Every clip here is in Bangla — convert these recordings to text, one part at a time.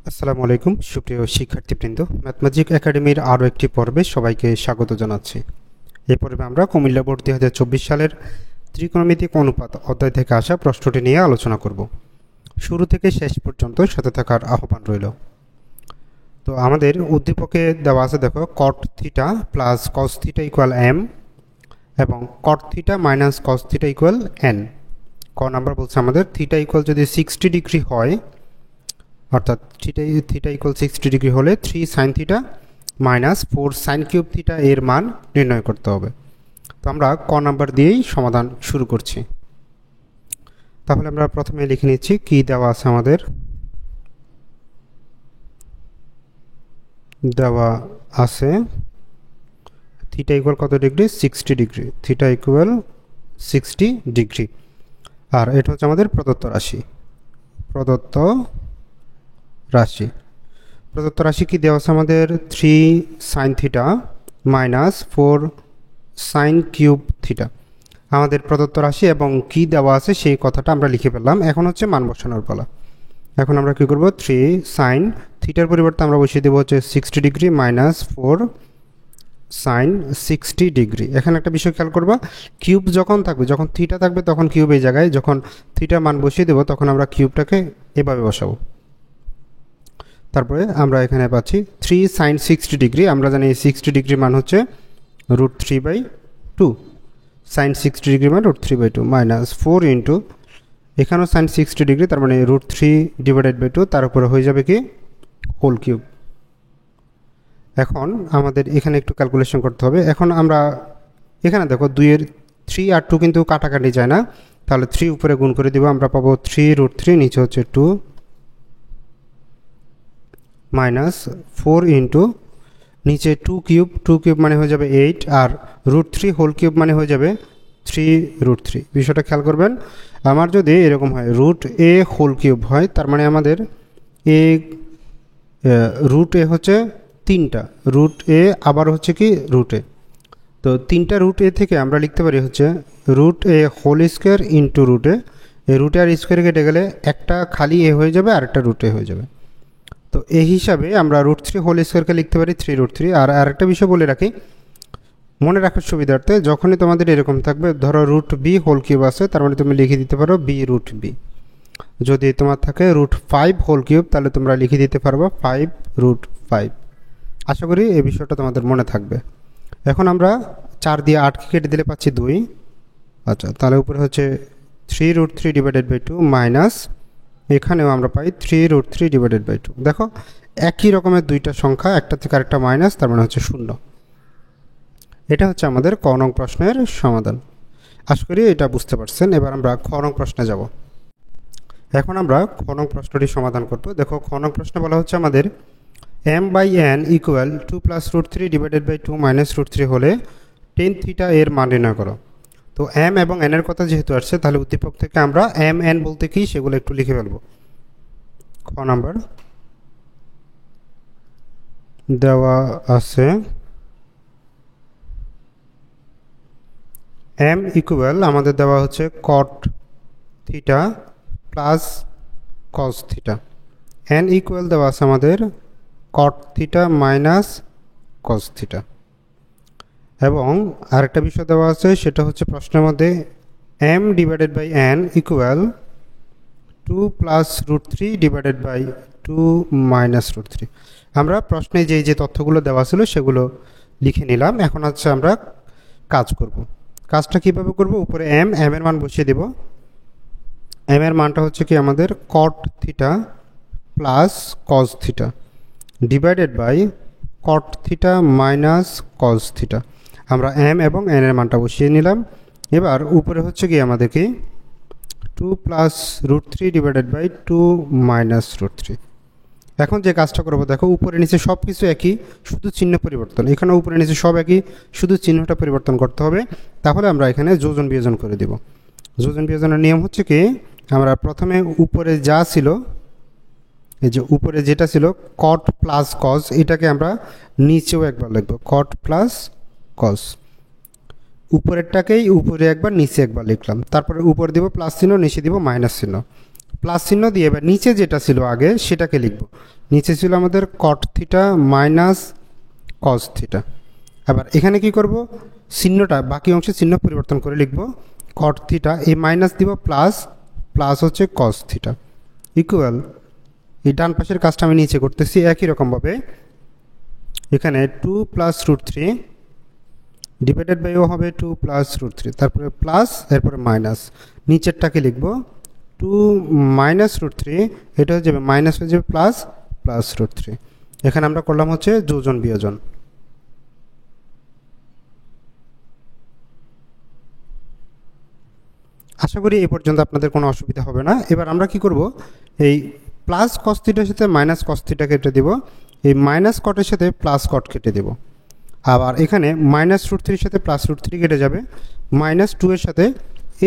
আসসালামু আলাইকুম সুপ্রিয় শিক্ষার্থীবৃন্দ, ম্যাথমেটিক একাডেমির আরও একটি পর্বে সবাইকে স্বাগত জানাচ্ছি। এই পর্বে আমরা কুমিল্লা বোর্ড 2024 সালের ত্রিকোণমিতিক অনুপাত অধ্যায় থেকে আসা প্রশ্নটি নিয়ে আলোচনা করব। শুরু থেকে শেষ পর্যন্ত সাথে থাকার আহ্বান রইল। তো আমাদের উদ্দীপকে দেওয়া আছে, দেখো, cot theta plus cos theta equal m এবং cot theta minus cos theta equal n. ক নাম্বার বলছে আমাদের থিটা ইকুয়াল যদি 60 ডিগ্রি হয়, অর্থাৎ থিটা ইকুয়াল 60 ডিগ্রি হলে 3 sine theta minus 4 sine cube theta এর মান নির্ণয় করতে হবে। তো আমরা ক নাম্বার দিয়েই সমাধান শুরু করছি। তাহলে আমরা প্রথমে লিখে নিচ্ছি কি দেওয়া আছে আমাদের। দেওয়া আছে থিটা ইকুয়াল কত degree? 60 degree. Theta equal 60 degree, আর এটা হচ্ছে আমাদের প্রদত্ত রাশি। প্রদত্ত রাশি কি দেওয়া আছে আমাদের? 3 sine theta minus 4 sine cube theta আমাদের প্রদত্ত রাশি, এবং কি দেওয়া আছে সেই কথাটা আমরা লিখে ফেললাম। এখন হচ্ছে মান বসানোর পালা। এখন আমরা কি করব? 3 সাইন থিটার পরিবর্তে আমরা বসিয়ে দেবো হচ্ছে 60 ডিগ্রি মাইনাস 4 সাইন 60 ডিগ্রি। এখানে একটা বিষয় খেয়াল করবা, কিউব যখন থাকবে, যখন থিটা থাকবে তখন কিউব এই জায়গায়, যখন থিটা মান বসিয়ে দেবো তখন আমরা কিউবটাকে এভাবে বসাবো। তারপরে আমরা এখানে পাচ্ছি 3 সাইন 60 ডিগ্রি। আমরা জানি 60 ডিগ্রি মান হচ্ছে √3/2। সাইন 60 ডিগ্রি মান √3/2 মাইনাস 4 ইন্টু এখানেও সাইন 60 ডিগ্রি, তার মানে √3/2, তার উপরে হয়ে যাবে কি হোল কিউব। এখন আমাদের এখানে একটু ক্যালকুলেশন করতে হবে। এখন আমরা এখানে দেখো 2-এর 3 আর 2 কিন্তু কাটাকাটি যায় না, তাহলে 3 উপরে গুণ করে দিব, আমরা পাবো 3√3, নিচে হচ্ছে 2 মাইনাস 4 ইন্টু নিচে 2 কিউব মানে হয়ে যাবে 8, আর √3 হোল কিউব মানে হয়ে যাবে 3√3। বিষয়টা খেয়াল করবেন। আমার যদি এরকম হয় √a হোল কিউব হয়, তার মানে আমাদের √a হচ্ছে 3টা, √a আবার হচ্ছে কি √a। তো 3টা √a থেকে আমরা লিখতে পারি হচ্ছে √a whole square into √a। এই √a আর স্কোয়ার কেটে গেলে একটা খালি এ হয়ে যাবে আর একটা √a হয়ে যাবে। তো এই হিসাবে আমরা √3 হোল স্কোয়ারকে লিখতে পারি 3√3। আর আরেকটা বিষয় বলে রাখি মনে রাখার সুবিধার্থে, যখনই তোমাদের এরকম থাকবে, ধরো √b হোল কিউব আছে, তার মানে তুমি লিখে দিতে পারো b√b। যদি তোমার থাকে √5 হোল কিউব, তাহলে তোমরা লিখে দিতে পারবো 5√5। আশা করি এই বিষয়টা তোমাদের মনে থাকবে। এখন আমরা 4 দিয়ে 8কে কেটে দিলে পাচ্ছি 2। আচ্ছা, তাহলে উপরে হচ্ছে 3√3/2 মাইনাস এখানেও আমরা পাই 3√3/2। দেখো একই রকমের দুইটা সংখ্যা, একটা থেকে আরেকটা মাইনাস, তার মানে হচ্ছে 0। এটা হচ্ছে আমাদের ক নং প্রশ্নের সমাধান। আশা করি এটা বুঝতে পারছেন। এবার আমরা খ নং প্রশ্নে যাব। এখন আমরা খ নং প্রশ্নটি সমাধান করব। দেখো খ নং প্রশ্নে বলা হচ্ছে আমাদের m/n ইকুয়াল 2 + √3/2 মাইনাস √3 হলে tan থিটা এর মান নির্ণয় করো। তো m এবং n এর কথা যেহেতু আসছে, তাহলে উদ্দীপক থেকে আমরা m n বলতে কি সেগুলো একটু লিখে ফেলবো। খ নাম্বার দেওয়া আছে m ইকুয়াল আমাদের দেওয়া হচ্ছে cot theta plus cos theta, n equal দেওয়া আছে আমাদের cot theta minus cos theta, এবং আরেকটা বিষয় দেওয়া আছে সেটা হচ্ছে প্রশ্নের মধ্যে m/n ইকুয়াল 2 + √3/2 মাইনাস √3। আমরা প্রশ্নে যে তথ্যগুলো দেওয়া ছিল সেগুলো লিখে নিলাম। এখন হচ্ছে আমরা কাজ করব। কাজটা কিভাবে করব? উপরে m এর মান বসিয়ে দেব। m এর মানটা হচ্ছে কি আমাদের cot theta plus cos theta divided by cot theta minus cos theta. আমরা m এবং n এর মানটা বসিয়ে নিলাম। এবার উপরে হচ্ছে কি আমাদেরকে 2 + √3/2 মাইনাস √3। এখন যে কাজটা করবো, দেখো উপরে নিচে সব কিছু একই, শুধু চিহ্ন পরিবর্তন। এখানে উপরে নিচে সব একই, শুধু চিহ্নটা পরিবর্তন করতে হবে। তাহলে আমরা এখানে যোজন বিয়োজন করে দেব। যোজন বিয়োজনের নিয়ম হচ্ছে কি, আমরা প্রথমে উপরে যা ছিল, এই যে উপরে যেটা ছিল cot প্লাস cos, এটাকে আমরা নিচেও একবার লিখব cot প্লাস cos। উপরেরটাকেই উপরে একবার নিচে একবার লিখলাম, তারপরে উপরে দিব প্লাস চিহ্ন, নিচে দিব মাইনাস চিহ্ন। প্লাস চিহ্ন দিয়ে এবার নিচে যেটা ছিল আগে সেটাকে লিখব। নিচে ছিল আমাদের কট থিটা মাইনাস কস থিটা। আবার এখানে কি করব, চিহ্নটা বাকি অংশে চিহ্ন পরিবর্তন করে লিখব কট থিটা, এই মাইনাস দিব প্লাস, প্লাস হচ্ছে কস থিটা ইকুয়াল, এই ডান পাশের কাজটা আমি নিচে করতেছি একই রকমভাবে। এখানে 2 plus root three divided by ও হবে 2 প্লাস রুট থ্রি, তারপরে প্লাস, এরপরে মাইনাস, নিচেরটাকে লিখব 2 মাইনাস রুট থ্রি, এটা হয়ে যাবে মাইনাস হয়ে যাবে প্লাস, প্লাস রুট থ্রি। এখানে আমরা করলাম হচ্ছে যোজন বিয়োজন। আশা করি এই পর্যন্ত আপনাদের কোনো অসুবিধা হবে না। এবার আমরা কি করব, এই প্লাস কস থিটার সাথে মাইনাস কস থিটা কেটে দেব, এই মাইনাস কটের সাথে প্লাস কট কেটে দেব। আবার এখানে মাইনাস রুট থ্রির সাথে প্লাস রুট থ্রি কেটে যাবে, মাইনাস টু এর সাথে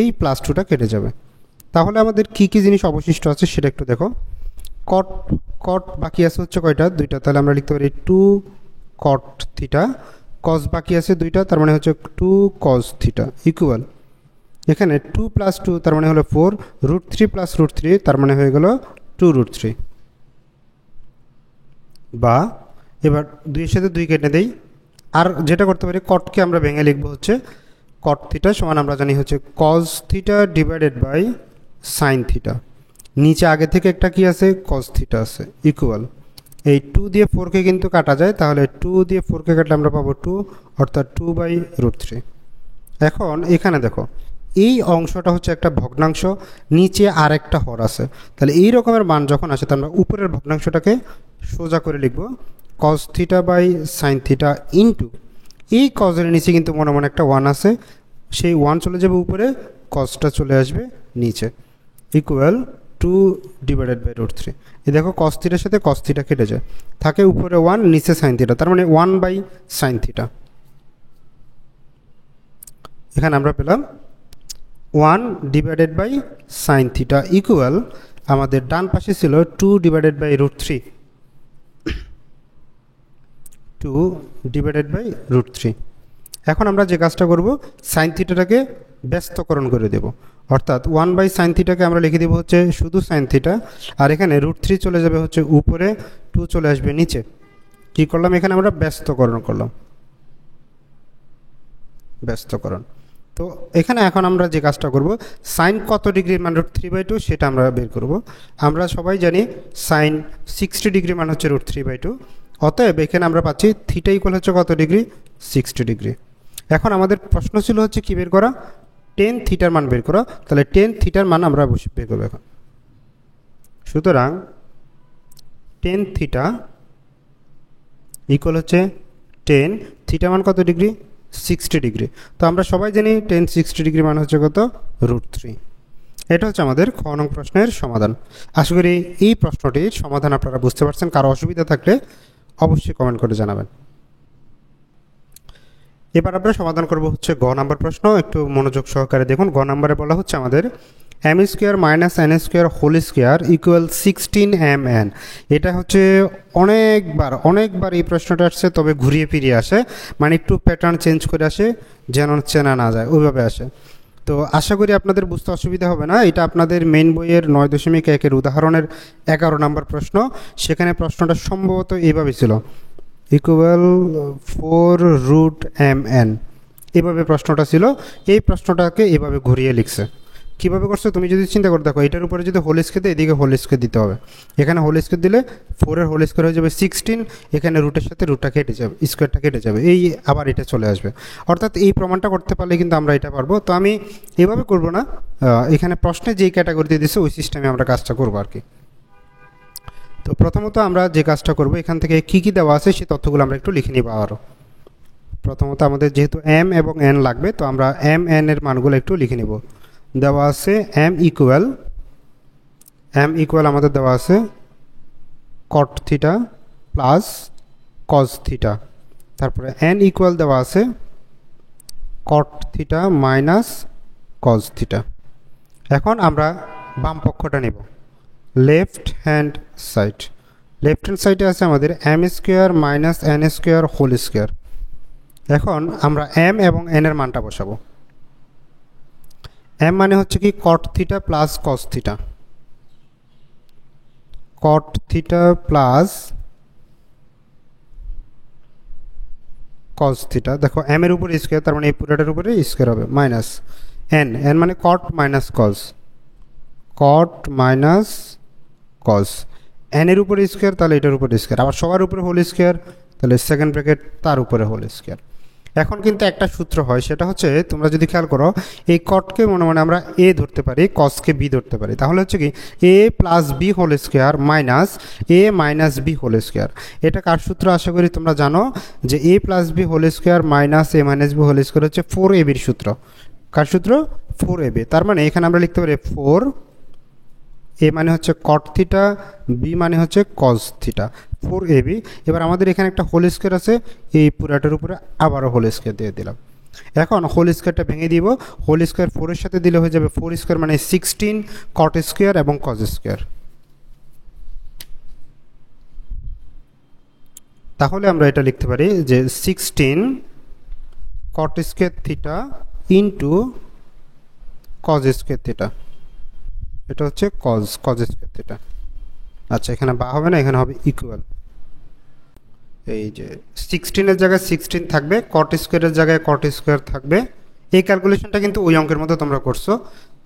এই প্লাস টুটা কেটে যাবে। তাহলে আমাদের কি কি জিনিস অবশিষ্ট আছে সেটা একটু দেখো। কট কট বাকি আছে হচ্ছে কয়টা, দুইটা, তাহলে আমরা লিখতে পারি 2 কট থিটা। কস বাকি আছে দুইটা, তার মানে হচ্ছে 2 কস থিটা ইকুয়াল, এখানে 2 প্লাস 2 তার মানে হলো 4, root three plus root three তার মানে হয়ে গেল 2 রুট থ্রি। বা এবার 2 এর সাথে 2 কেটে দেই। আর যেটা করতে পারি, কটকে আমরা ভেঙে লিখবো হচ্ছে কট থিটা সমান আমরা জানি হচ্ছে cos theta divided by sine theta. নিচে আগে থেকে একটা কি আছে, কস থিটা আছে ইকুয়াল, এই 2 দিয়ে 4কে কিন্তু কাটা যায়, তাহলে 2 দিয়ে 4কে কাটলে আমরা পাবো 2, অর্থাৎ 2 বাই রুট থ্রি। এখন এখানে দেখো এই অংশটা হচ্ছে একটা ভগ্নাংশ, নিচে আর একটা হর আছে, তাহলে এই রকমের মান যখন আসে তাহলে আমরা উপরের ভগ্নাংশটাকে সোজা করে লিখব cos theta by sine theta into এই কজের নিচে কিন্তু মনে মনে একটা 1 আছে, সেই 1 চলে যাবে উপরে, কসটা চলে আসবে নিচে equal 2 divided by root three. এই দেখো কস থিটার সাথে কস থিটা কেটে যায়, থাকে উপরে 1 নিচে সাইন থিটা, তার মানে 1 বাই সাইন থিটা। এখানে আমরা পেলাম 1 divided by sine theta equal, আমাদের ডান পাশে ছিল 2 divided by root three, 2 divided by root three. এখন আমরা যে কাজটা করব, সাইন থিটাটাকে ব্যস্তকরণ করে দেব, অর্থাৎ 1 বাই সাইন থিটাকে আমরা লিখে দেবো হচ্ছে শুধু সাইন থিটা, আর এখানে রুট থ্রি চলে যাবে হচ্ছে উপরে, 2 চলে আসবে নিচে। কী করলাম, এখানে আমরা ব্যস্তকরণ করলাম, ব্যস্তকরণ। তো এখানে এখন আমরা যে কাজটা করব, সাইন কত ডিগ্রির মান √3/2 সেটা আমরা বের করব। আমরা সবাই জানি সাইন 60 ডিগ্রি মান হচ্ছে √3/2, অতএব এখানে আমরা পাচ্ছি থিটা ইকুয়াল হচ্ছে কত ডিগ্রি, 60 ডিগ্রি। এখন আমাদের প্রশ্ন ছিল হচ্ছে কি বের করা, টেন থিটার মান বের করা, তাহলে টেন থিটার মান আমরা বের করবো এখন। সুতরাং টেন থিটা ইকুয়াল হচ্ছে টেন, থিটা মান কত ডিগ্রি, 60 ডিগ্রি। তো আমরা সবাই জানি টেন 60 ডিগ্রি মান হচ্ছে কত, √3। এটা হচ্ছে আমাদের খ নং প্রশ্নের সমাধান। আশা করি এই প্রশ্নটির সমাধান আপনারা বুঝতে পারছেন। কারো অসুবিধা থাকলে অবশ্যই কমেন্ট করে জানাবেন। এবার আমরা সমাধান করব হচ্ছে গ নাম্বার প্রশ্ন, একটু মনোযোগ সহকারে দেখুন। গ নাম্বারে বলা হচ্ছে আমাদের m square minus n square whole square equal 16mn। এটা হচ্ছে অনেকবার এই প্রশ্নটা আসছে, তবে ঘুরিয়ে ফিরিয়ে আসে, মানে একটু প্যাটার্ন চেঞ্জ করে আসে, যেন চেনা না যায় ওইভাবে আসে। তো আশা করি আপনাদের বুঝতে অসুবিধা হবে না। এটা আপনাদের মেইন বইয়ের 9.1-এর উদাহরণের 11 নম্বর প্রশ্ন। সেখানে প্রশ্নটা সম্ভবত এইভাবে ছিল, ইকুয়াল 4√mn, এভাবে প্রশ্নটা ছিল। এই প্রশ্নটাকে এভাবে ঘুরিয়ে লিখছে। কীভাবে করছে তুমি যদি চিন্তা করে দেখো, এটার উপরে যদি হোল স্কোয়ার দেয়, এদিকে হোল স্কোয়ার দিতে হবে। এখানে হোল স্কোয়ার দিলে 4-এর হোল স্কোয়ার হয়ে যাবে 16, এখানে রুটের সাথে রুটটা কেটে যাবে, স্কোয়ারটা কেটে যাবে, এই আবার এটা চলে আসবে। অর্থাৎ এই প্রমাণটা করতে পারলে কিন্তু আমরা এটা পারবো। তো আমি এভাবে করব না, এখানে প্রশ্নে যেই ক্যাটাগরিতে দিচ্ছে ওই সিস্টেমে আমরা কাজটা করবো আর কি। তো প্রথমত আমরা যে কাজটা করব, এখান থেকে কী কী দেওয়া আছে সেই তথ্যগুলো আমরা একটু লিখে নিব আরও। প্রথমত আমাদের যেহেতু m এবং n লাগবে, তো আমরা m n এর মানগুলো একটু লিখে নিব। দেওয়া আছে m ইকুয়াল আমাদের দেওয়া আছে কট থিটা প্লাস কস থিটা, তারপরে n ইকুয়াল দেওয়া আছে কট থিটা মাইনাস কস থিটা। এখন আমরা বাম পক্ষটা নেব, লেফট হ্যান্ড সাইডে আছে আমাদের m square minus n square whole square. এখন আমরা m এবং n এর মানটা বসাবো। m মানে হচ্ছে কি কট থিটা প্লাস কস থিটা, কট থিটা প্লাস কস থিটা। দেখো এম এর উপরে স্কোয়ার, তার মানে এই পুরোটার উপরে স্কোয়ার হবে, মাইনাস এন, এন মানে কট মাইনাস কস, কট মাইনাস কস, এন এর উপরে স্কোয়ার, তাহলে এটার উপরে স্কোয়ার, আবার সবার উপরে হোল স্কোয়ার, তাহলে সেকেন্ড ব্র্যাকেট তার উপরে হোল স্কোয়ার। এখন কিন্তু একটা সূত্র হয়, সেটা হচ্ছে তোমরা যদি খেয়াল করো, এই কটকে মনে মনে আমরা এ ধরতে পারি, কসকে বি ধরতে পারি, তাহলে হচ্ছে কি a plus b whole square minus a minus b whole square. এটা কার সূত্র আশা করি তোমরা জানো, যে a plus b whole square minus a minus b whole square হচ্ছে 4ab সূত্র। কার সূত্র? 4ab। তার মানে এখানে আমরা লিখতে পারি 4, এ মানে হচ্ছে কট থিটা, বি মানে হচ্ছে কস থিটা, 4ab। এবার আমাদের এখানে একটা হোল স্কোয়ার আছে, এই পুরাটার উপরে আবারও হোল স্কোয়ার দিয়ে দিলাম। এখন হোল স্কোয়ারটা ভেঙে দিব, হোল স্কোয়ার 4-এর সাথে দিলে হয়ে যাবে 4 স্কোয়ার মানে 16 কট স্কোয়ার এবং কস স্কোয়ার। তাহলে আমরা এটা লিখতে পারি যে 16 কট square theta into cos square theta, এটা হচ্ছে কজ স্কোয়ার থিটা। আচ্ছা, এখানে বা হবে না, এখানে হবে ইকুয়াল। এই যে 16-এর জায়গায় 16 থাকবে, কট স্কোয়ারের জায়গায় কট স্কোয়ার থাকবে। এই ক্যালকুলেশনটা কিন্তু ওই অঙ্কের মতো তোমরা করছো।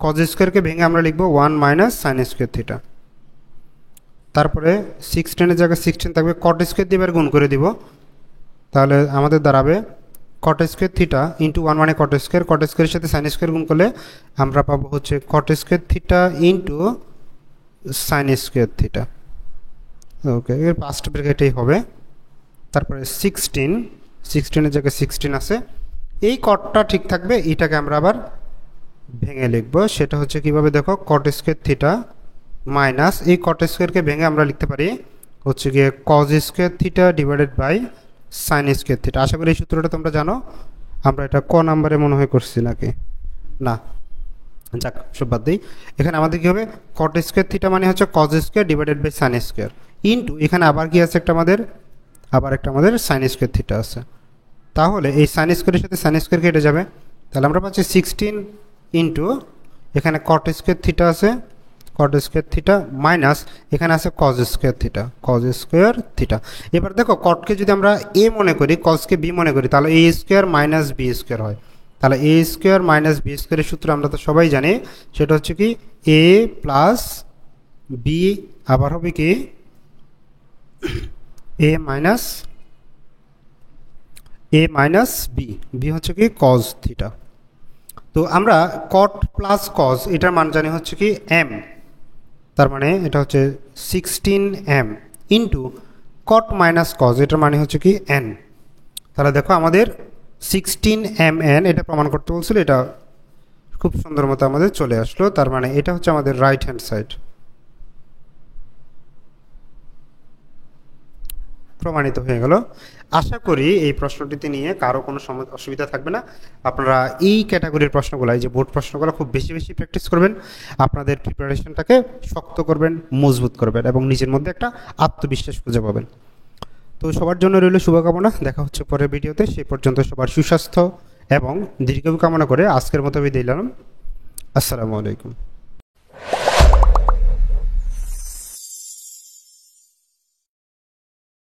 কজ স্কোয়ারকে ভেঙে আমরা লিখবো 1 মাইনাস সাইন স্কোয়ার থিটা। তারপরে 16-এর জায়গায় 16 থাকবে, কট স্কোয়ার দিয়ে এবার গুণ করে দিব, তাহলে আমাদের দাঁড়াবে কট স্কোয়ার থিটা ইন্টু 1 মানে কট স্কোয়ার, কট স্কোয়ারের সাথে সাইন স্কোয়ার গুণ করলে আমরা পাবো হচ্ছে cot square theta into sine square theta. Okay, এর ফার্স্ট ব্র্যাকেটেই হবে। তারপরে 16-এর জায়গায় 16 আছে, এই কটটা ঠিক থাকবে, এইটাকে আমরা আবার ভেঙে লিখব। সেটা হচ্ছে কিভাবে দেখো, কট স্কোয়ার থিটা মাইনাস এই কট স্কোয়ারকে ভেঙে আমরা লিখতে পারি হচ্ছে গিয়ে cos square theta divided by sine square theta. আশা করি এই সূত্রটা তোমরা জানো। আমরা এটা ক নাম্বারে মনে হয় করছি নাকি না, যাক সব বাদ দিই। এখানে আমাদের কী হবে, কট স্কোয়ার থিটা মানে হচ্ছে cos square divided by sine square into এখানে আবার কি আছে একটা আমাদের সাইন স্কোয়ার থিটা আছে। তাহলে এই সাইন স্কোয়ারের সাথে সাইন স্কোয়ার কেটে যাবে, তাহলে আমরা পাচ্ছি 16 ইন্টু এখানে কট স্কোয়ার থিটা আছে, কট স্কোয়ার থিটা মাইনাস এখানে আছে কজ স্কোয়ার থিটা। এবার দেখো, কটকে যদি আমরা এ মনে করি, কজকে বি মনে করি, তাহলে এ স্কোয়ার মাইনাস বি স্কোয়ার হয়। তাহলে এ স্কোয়ার মাইনাস বি স্কোয়ারের সূত্র আমরা তো সবাই জানি, সেটা হচ্ছে কি এ প্লাস বি, আবার হবে কি এ মাইনাস বি হচ্ছে কি কজ থিটা। তো আমরা কট প্লাস কজ এটার মান জানি হচ্ছে কি এম, তার মানে এটা হচ্ছে 16m into cot minus cause এটার মানে হচ্ছে কি এন। তাহলে দেখো আমাদের 16mn এটা প্রমাণ করতে বলছিল, এটা খুব সুন্দর মতো আমাদের চলে আসলো। তার মানে এটা হচ্ছে আমাদের রাইট হ্যান্ড সাইড, প্রমাণিত হয়ে গেল। আশা করি এই প্রশ্নটিতে নিয়ে কারো কোনো অসুবিধা থাকবে না। আপনারা এই ক্যাটাগরির প্রশ্নগুলো, এই যে বোর্ড প্রশ্নগুলো খুব বেশি বেশি প্র্যাকটিস করবেন, আপনাদের প্রিপারেশনটাকে শক্ত করবেন, মজবুত করবেন এবং নিজের মধ্যে একটা আত্মবিশ্বাস খুঁজে পাবেন। তো সবার জন্য রইল শুভকামনা, দেখা হচ্ছে পরের ভিডিওতে। সেই পর্যন্ত সবার সুস্বাস্থ্য এবং দীর্ঘায়ু কামনা করে আজকের মতো বিদায় নিলাম। আসসালামু আলাইকুম।